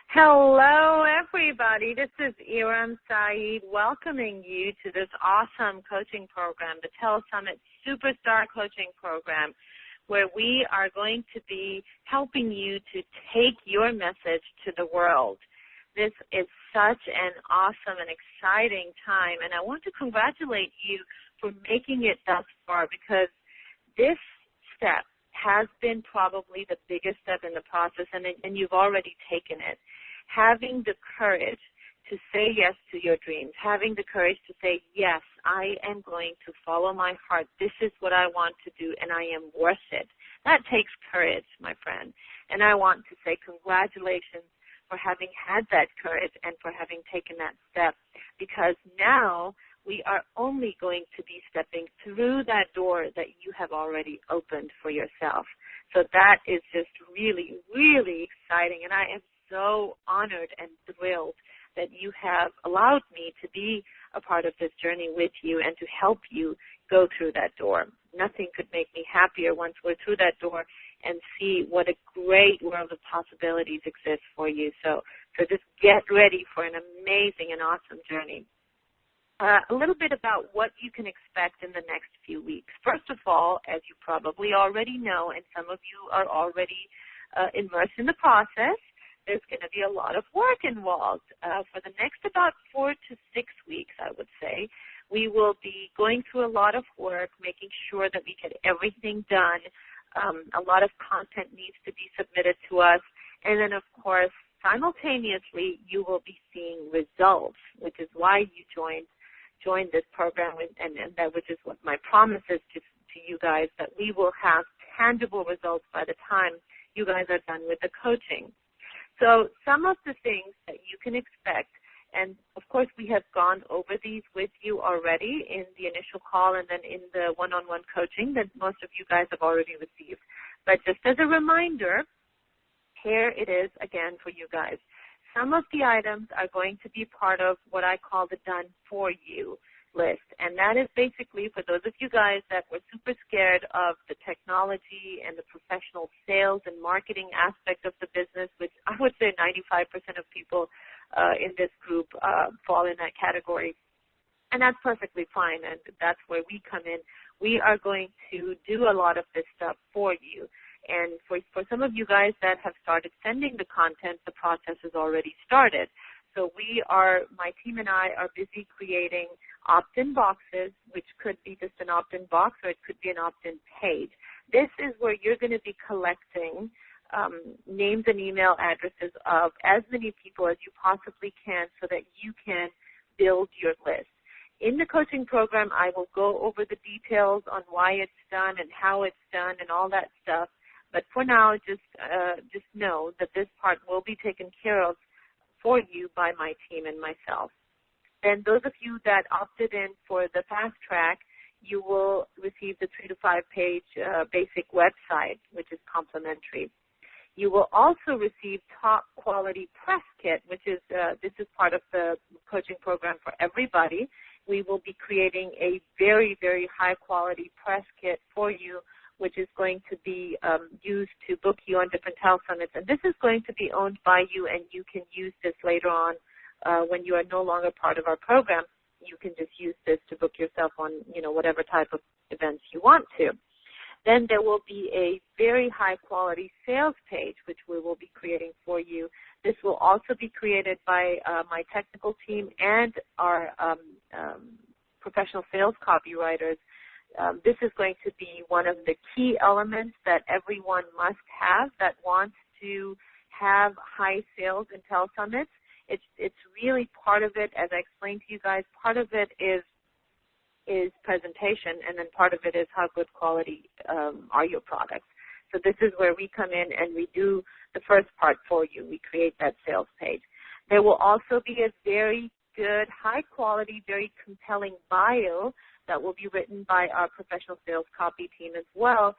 Hello, everybody. This is Iram Saeed welcoming you to this awesome coaching program, the Telesummit Superstar Coaching Program, where we are going to be helping you to take your message to the world. This is such an awesome and exciting time, and I want to congratulate you for making it thus far, because this step has been probably the biggest step in the process, and you've already taken it. Having the courage to say yes to your dreams, having the courage to say, yes, I am going to follow my heart. This is what I want to do, and I am worth it. That takes courage, my friend. And I want to say congratulations for having had that courage and for having taken that step, because now we are only going to be stepping through that door that you have already opened for yourself. So that is just really, really exciting, and I am so honored and thrilled that you have allowed me to be a part of this journey with you and to help you go through that door. Nothing could make me happier once we're through that door and see what a great world of possibilities exists for you. So just get ready for an amazing and awesome journey. A little bit about what you can expect in the next few weeks. First of all, as you probably already know, and some of you are already immersed in the process, there's going to be a lot of work involved. For the next about 4 to 6 weeks, I would say, we will be going through a lot of work, making sure that we get everything done. A lot of content needs to be submitted to us. And then, of course, simultaneously, you will be seeing results, which is why you joined this program, and that which is what my promise is to you guys, that we will have tangible results by the time you guys are done with the coaching. So some of the things that you can expect, and of course we have gone over these with you already in the initial call and then in the one-on-one coaching that most of you guys have already received. But just as a reminder, here it is again for you guys. Some of the items are going to be part of what I call the done for you list. And that is basically for those of you guys that were super scared of the technology and the professional sales and marketing aspect of the business, which I would say 95% of people in this group fall in that category. And that's perfectly fine, and that's where we come in. We are going to do a lot of this stuff for you. And for some of you guys that have started sending the content, the process has already started. So my team and I are busy creating opt-in boxes, which could be just an opt-in box or it could be an opt-in page. This is where you're going to be collecting names and email addresses of as many people as you possibly can so that you can build your list. In the coaching program, I will go over the details on why it's done and how it's done and all that stuff. But for now, just know that this part will be taken care of for you by my team and myself. Then those of you that opted in for the fast track, you will receive the 3 to 5 page basic website, which is complimentary. You will also receive top quality press kit, which is this is part of the coaching program for everybody. We will be creating a very, very high quality press kit for you, which is going to be used to book you on different Telesummits. And this is going to be owned by you, and you can use this later on when you are no longer part of our program. You can just use this to book yourself on, whatever type of events you want to. Then there will be a very high-quality sales page, which we will be creating for you. This will also be created by my technical team and our professional sales copywriters. This is going to be one of the key elements that everyone must have that wants to have high sales in Telesummits. It's really part of it, as I explained to you guys, part of it is presentation, and then part of it is how good quality are your products. So this is where we come in and we do the first part for you. We create that sales page. There will also be a very good, high-quality, very compelling bio that will be written by our professional sales copy team as well,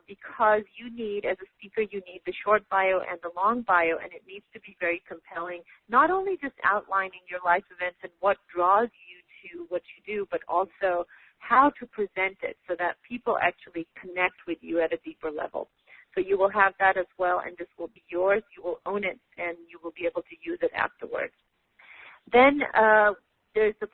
because you need, as a speaker, you need the short bio and the long bio, and it needs to be very compelling, not only just outlining your life events and what draws you to what you do, but also how to present it so that people actually connect with you at a deeper level. So you will have that as well, and this will be yours. You will own it, and you will will be able to use it afterwards. Then there's the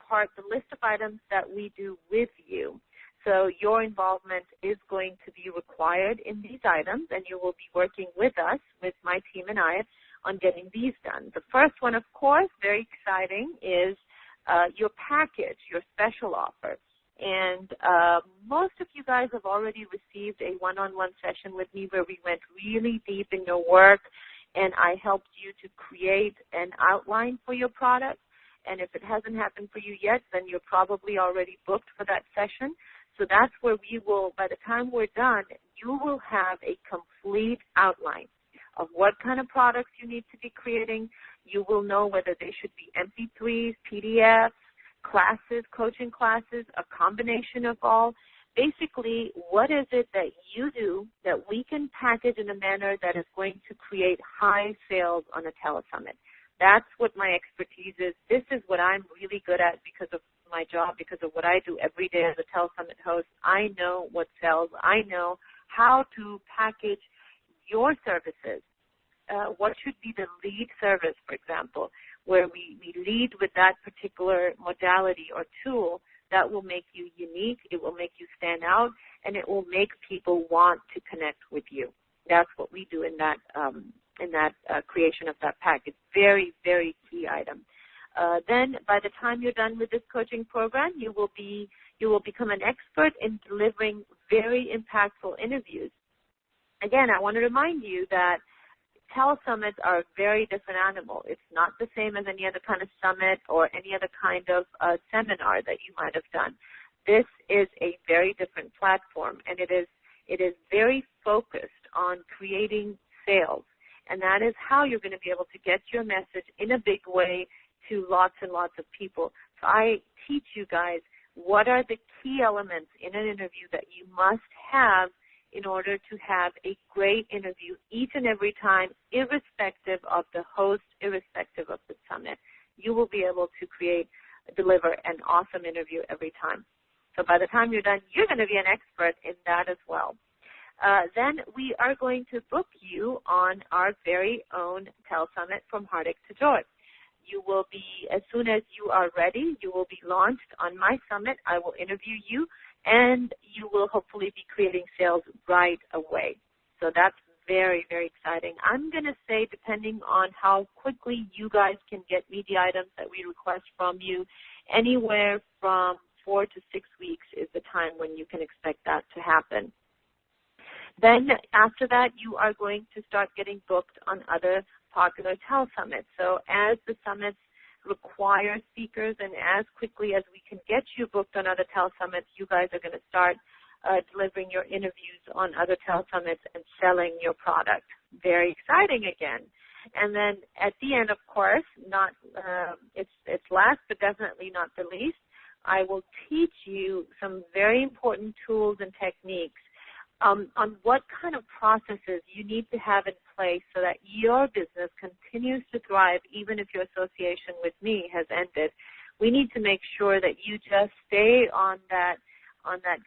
list of items that we do with you. So your involvement is going to be required in these items, and you will be working with us, with my team and I, on getting these done. The first one, of course, very exciting, is your package, your special offer. And most of you guys have already received a one-on-one session with me where we went really deep in your work, and I helped you to create an outline for your product. And if it hasn't happened for you yet, then you're probably already booked for that session. So that's where we will, by the time we're done, you will have a complete outline of what kind of products you need to be creating. You will know whether they should be MP3s, PDFs, classes, coaching classes, a combination of all. Basically, what is it that you do that we can package in a manner that is going to create high sales on a Telesummit? That's what my expertise is. This is what I'm really good at because of my job, because of what I do every day as a Telesummit host. I know what sells. I know how to package your services. What should be the lead service, for example, where we lead with that particular modality or tool that will make you unique, it will make you stand out, and it will make people want to connect with you. That's what we do in that creation of that package. Very, very key item. Then by the time you're done with this coaching program, you will become an expert in delivering very impactful interviews. Again, I want to remind you that Telesummits are a very different animal. It's not the same as any other kind of summit or any other kind of seminar that you might have done. This is a very different platform, and it is very focused on creating sales. And that is how you're going to be able to get your message in a big way to lots and lots of people. So I teach you guys what are the key elements in an interview that you must have in order to have a great interview each and every time, irrespective of the host, irrespective of the summit. You will be able to deliver an awesome interview every time. So by the time you're done, you're going to be an expert in that as well. Then we are going to book you on our very own Telesummit From Heartache to Joy. You will be, as soon as you are ready, you will be launched on my summit. I will interview you, and you will hopefully be creating sales right away. So that's very, very exciting. I'm going to say, depending on how quickly you guys can get me the items that we request from you, anywhere from 4 to 6 weeks is the time when you can expect that to happen. Then after that, you are going to start getting booked on other popular Telesummits. So as the summits require speakers and as quickly as we can get you booked on other Telesummits, you guys are going to start delivering your interviews on other Telesummits and selling your product. Very exciting again. And then at the end, of course, it's last but definitely not the least, I will teach you some very important tools and techniques on what kind of processes you need to have in place so that your business continues to thrive even if your association with me has ended. We need to make sure that you just stay on that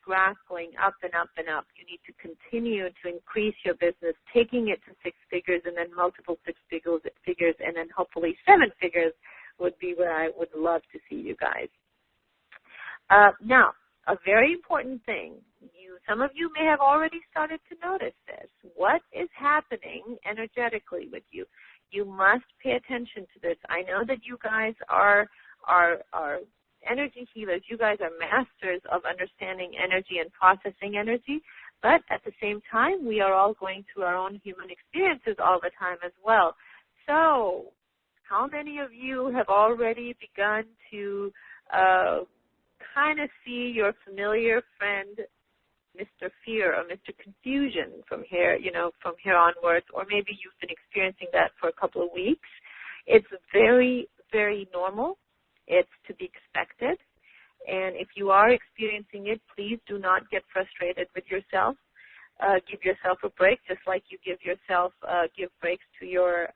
graph going up and up and up. You need to continue to increase your business, taking it to 6 figures and then multiple 6 figures and then hopefully 7 figures would be where I would love to see you guys. Now, a very important thing, some of you may have already started to notice this. What is happening energetically with you? You must pay attention to this. I know that you guys are energy healers. You guys are masters of understanding energy and processing energy, but at the same time, we are all going through our own human experiences all the time as well. So how many of you have already begun to kind of see your familiar friend, Mr. Fear or Mr. Confusion from here onwards, or maybe you've been experiencing that for a couple of weeks? It's very, very normal. It's to be expected. And if you are experiencing it, please do not get frustrated with yourself. Give yourself a break, just like you give breaks to your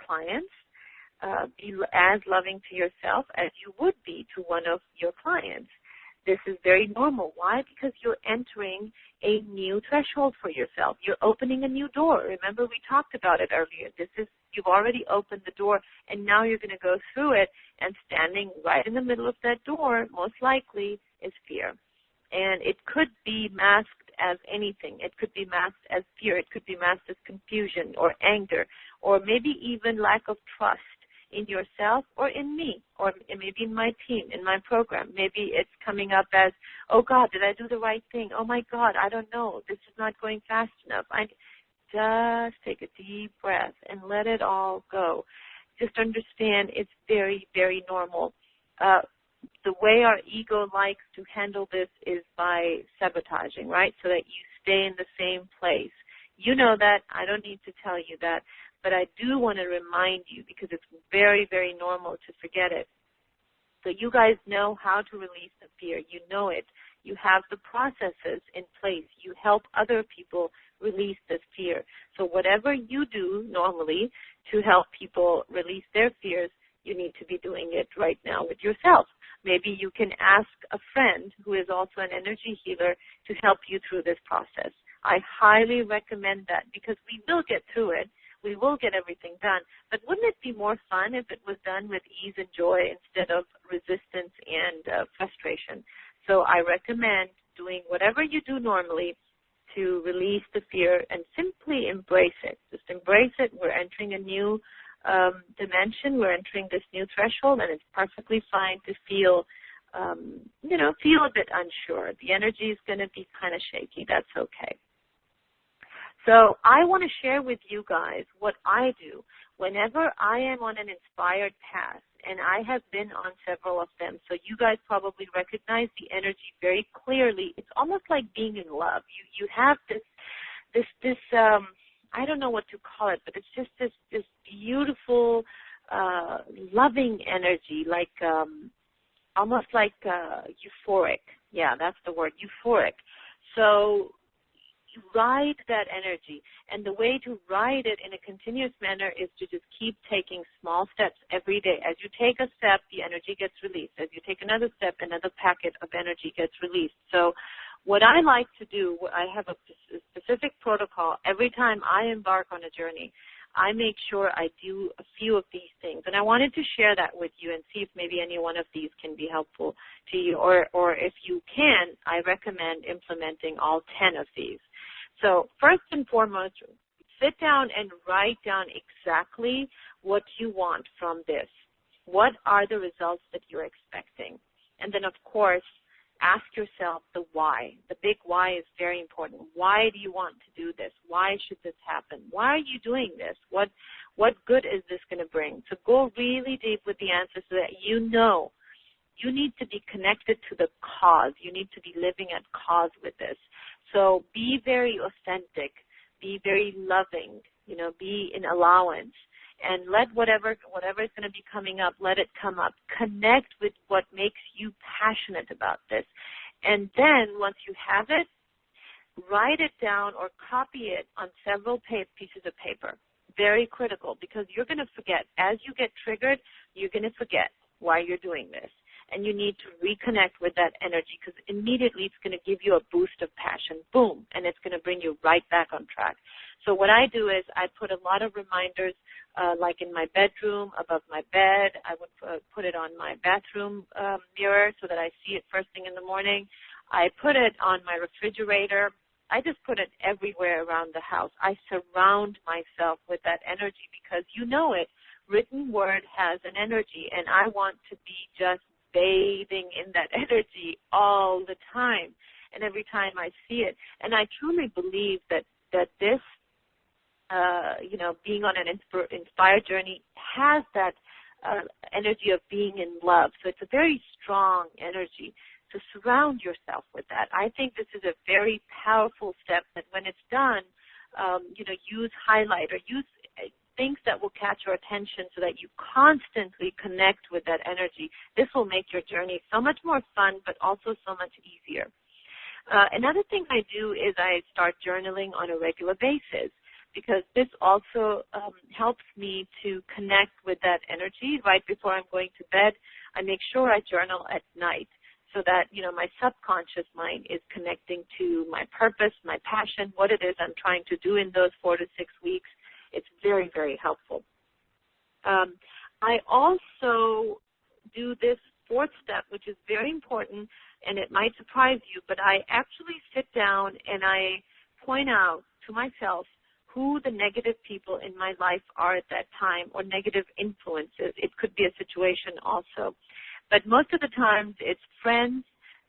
clients. Be as loving to yourself as you would be to one of your clients. This is very normal. Why? Because you're entering a new threshold for yourself. You're opening a new door. Remember, we talked about it earlier. You've already opened the door, and now you're going to go through it, and standing right in the middle of that door, most likely, is fear. And it could be masked as anything. It could be masked as fear. It could be masked as confusion or anger, or maybe even lack of trust in yourself or in me, or maybe in my team, in my program. Maybe it's coming up as, oh God, did I do the right thing? Oh my God, I don't know. This is not going fast enough. Just take a deep breath and let it all go. Just understand it's very, very normal. The way our ego likes to handle this is by sabotaging, right? So that you stay in the same place. You know that. I don't need to tell you that. But I do want to remind you, because it's very, very normal to forget it. So you guys know how to release the fear. You know it. You have the processes in place. You help other people release this fear. So whatever you do normally to help people release their fears, you need to be doing it right now with yourself. Maybe you can ask a friend who is also an energy healer to help you through this process. I highly recommend that, because we will get through it. We will get everything done. But wouldn't it be more fun if it was done with ease and joy instead of resistance and frustration? So I recommend doing whatever you do normally to release the fear and simply embrace it. Just embrace it. We're entering a new dimension. We're entering this new threshold, and it's perfectly fine to feel, feel a bit unsure. The energy is going to be kind of shaky. That's okay. So I want to share with you guys what I do whenever I am on an inspired path, and I have been on several of them. So you guys probably recognize the energy very clearly. It's almost like being in love. You have this I don't know what to call it, but it's just this beautiful, loving energy, like almost like euphoric. Yeah, that's the word, euphoric. So ride that energy, and the way to ride it in a continuous manner is to just keep taking small steps every day. As you take a step, the energy gets released. As you take another step, another packet of energy gets released. So what I like to do, I have a specific protocol. Every time I embark on a journey, I make sure I do a few of these things. And I wanted to share that with you and see if maybe any one of these can be helpful to you. Or if you can, I recommend implementing all 10 of these. So first and foremost, sit down and write down exactly what you want from this. What are the results that you're expecting? And then, of course, ask yourself the why. The big why is very important. Why do you want to do this? Why should this happen? Why are you doing this? What good is this going to bring? So go really deep with the answers so that you know. You need to be connected to the cause. You need to be living at cause with this. So be very authentic. Be very loving. Be in allowance. And let whatever is going to be coming up, let it come up. Connect with what makes you passionate about this. And then once you have it, write it down or copy it on several pieces of paper. Very critical, because you're going to forget. As you get triggered, you're going to forget why you're doing this. And you need to reconnect with that energy, because immediately it's going to give you a boost of passion. Boom. And it's going to bring you right back on track. So what I do is I put a lot of reminders, like in my bedroom, above my bed. I would put it on my bathroom mirror so that I see it first thing in the morning. I put it on my refrigerator. I just put it everywhere around the house. I surround myself with that energy, because you know it. Written word has an energy, and I want to be just bathing in that energy all the time, and every time I see it. And I truly believe that this, being on an inspired journey has that energy of being in love. So it's a very strong energy. So surround yourself with that. I think this is a very powerful step that when it's done, use highlight or use things that will catch your attention so that you constantly connect with that energy. This will make your journey so much more fun, but also so much easier. Another thing I do is I start journaling on a regular basis, because this also helps me to connect with that energy. Right before I'm going to bed, I make sure I journal at night. so that, my subconscious mind is connecting to my purpose, my passion, what it is I'm trying to do in those 4 to 6 weeks. It's very, very helpful. I also do this fourth step, which is very important, and it might surprise you, but I actually sit down and I point out to myself who the negative people in my life are at that time, or negative influences. It could be a situation also. But most of the times it's friends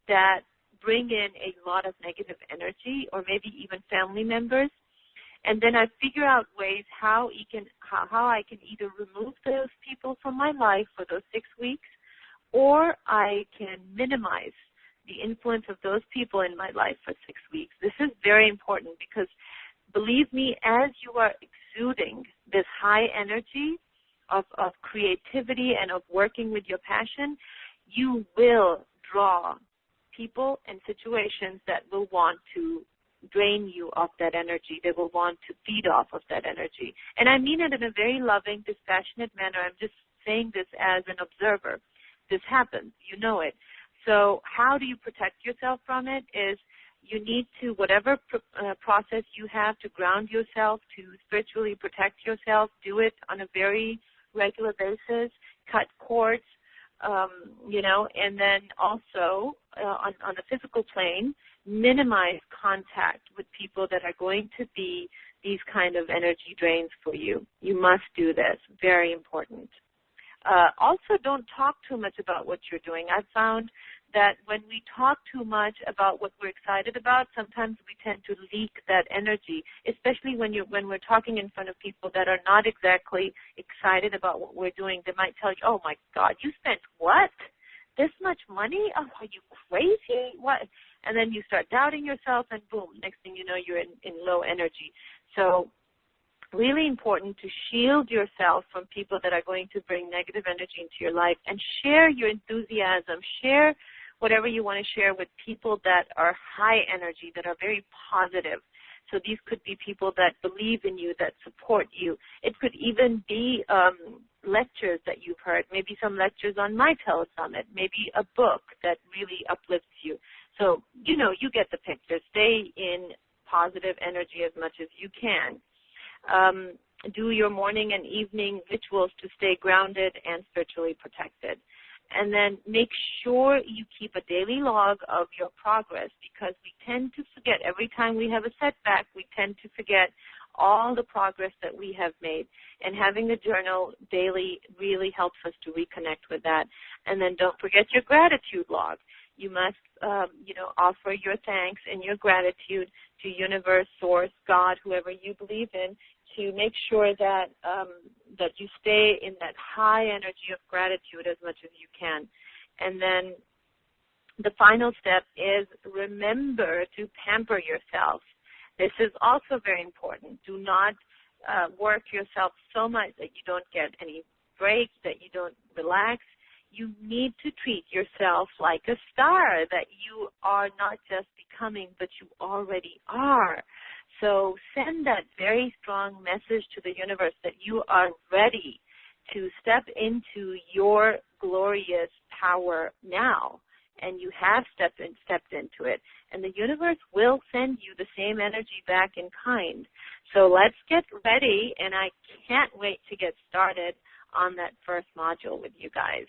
that bring in a lot of negative energy, or maybe even family members. And then I figure out ways how I can either remove those people from my life for those 6 weeks, or I can minimize the influence of those people in my life for 6 weeks. This is very important because, believe me, as you are exuding this high energy of creativity and of working with your passion, you will draw people and situations that will want to drain you of that energy. They will want to feed off of that energy. And I mean it in a very loving, dispassionate manner. I'm just saying this as an observer. This happens. You know it. So how do you protect yourself from it is you need to, whatever process you have to ground yourself, to spiritually protect yourself, do it on a very regular basis, cut cords, and then also on the physical plane, minimize contact with people that are going to be these kind of energy drains for you. You must do this. Very important. Also, don't talk too much about what you're doing. I've found that when we talk too much about what we're excited about, sometimes we tend to leak that energy, especially when we're talking in front of people that are not exactly excited about what we're doing. They might tell you, oh, my God, you spent what? This much money? Oh, are you crazy? What? And then you start doubting yourself, and boom, next thing you know, you're in low energy. So really important to shield yourself from people that are going to bring negative energy into your life, and share your enthusiasm, share whatever you want to share with people that are high energy, that are very positive. So these could be people that believe in you, that support you. It could even be lectures that you've heard, maybe some lectures on my Telesummit, maybe a book that really uplifts you. So, you get the picture. Stay in positive energy as much as you can. Do your morning and evening rituals to stay grounded and spiritually protected. And then make sure you keep a daily log of your progress, because we tend to forget. Every time we have a setback, we tend to forget all the progress that we have made. And having a journal daily really helps us to reconnect with that. And then don't forget your gratitude log. You must, offer your thanks and your gratitude to universe, source, God, whoever you believe in, to make sure that that you stay in that high energy of gratitude as much as you can. And then the final step is remember to pamper yourself. This is also very important. Do not work yourself so much that you don't get any breaks, that you don't relax. You need to treat yourself like a star, that you are not just becoming, but you already are. So send that very strong message to the universe that you are ready to step into your glorious power now. And you have stepped into it. And the universe will send you the same energy back in kind. So let's get ready, and I can't wait to get started on that first module with you guys.